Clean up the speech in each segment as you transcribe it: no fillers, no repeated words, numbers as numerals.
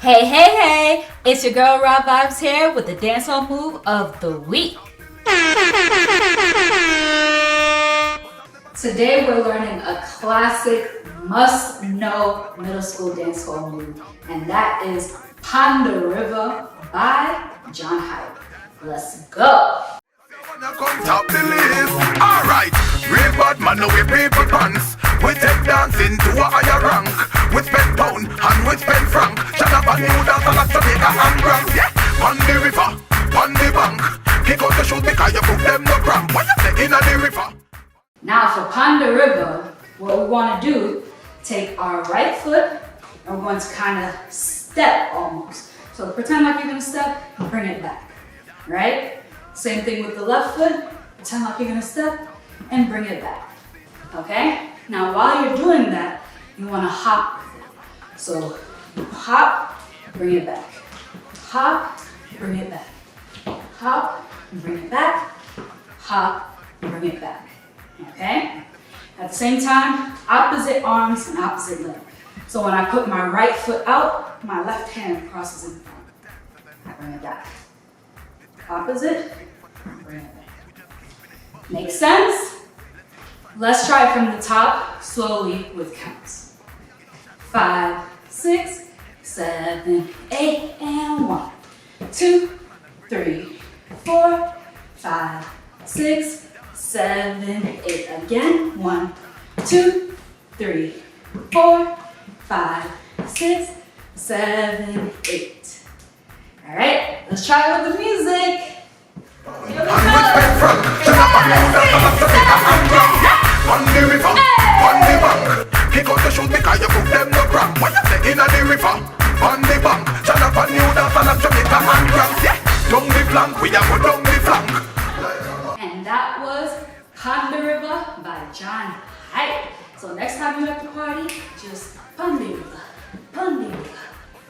Hey, hey, hey! It's your girl Raah Vibez here with the dancehall move of the week. Today we're learning a classic, must-know middle school dancehall move, and that is Pon de River by John Hyde. Let's go! Alright, real bad man, no we people pants. We take dancing to a higher rank. We spend pound and we spend franc. Shut up and new dance and Jamaica and grand. Yeah, on the river, on the bank. Kick out the shoes because you put them no cramp. What you say in the river? Now for Pon de River, what we want to do, take our right foot and we're going to kind of step almost. So pretend like you're going to step and bring it back, right? Same thing with the left foot, pretend like you're going to step and bring it back, okay? Now while you're doing that, you want to hop with it. So you hop, bring it back. Hop, bring it back. Hop, bring it back. Hop, bring it back. Okay? At the same time, opposite arms and opposite leg. So when I put my right foot out, my left hand crosses in front. I bring it back. Opposite, bring it back. Make sense? Let's try from the top, slowly with counts. 5, 6, 7, 8, and 1, 2, 3, 4, 5, 6, 7, 8. Again. 1, 2, 3, 4, 5, 6, 7, 8. All right, let's try it with the music. Here we go. On the river, on the bank. Kick out the shoes because you put them no cramp. What you say in the river, on the bank. Shut up and new dance and Jamaica and grand. Yeah, down the flank, we are go down the flank. And that was Pon de River by John Hyde. So next time you're at the party, just Pon de River, Pon de River,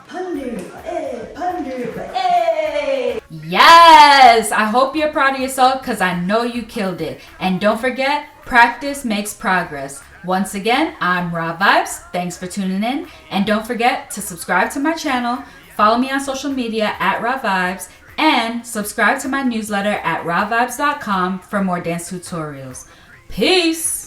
Pon de River, hey, Pon de River, hey. Yes! I hope you're proud of yourself because I know you killed it. And don't forget, practice makes progress. Once again, I'm Raah Vibez. Thanks for tuning in. And don't forget to subscribe to my channel, follow me on social media at Raah Vibez, and subscribe to my newsletter at raahvibez.com for more dance tutorials. Peace!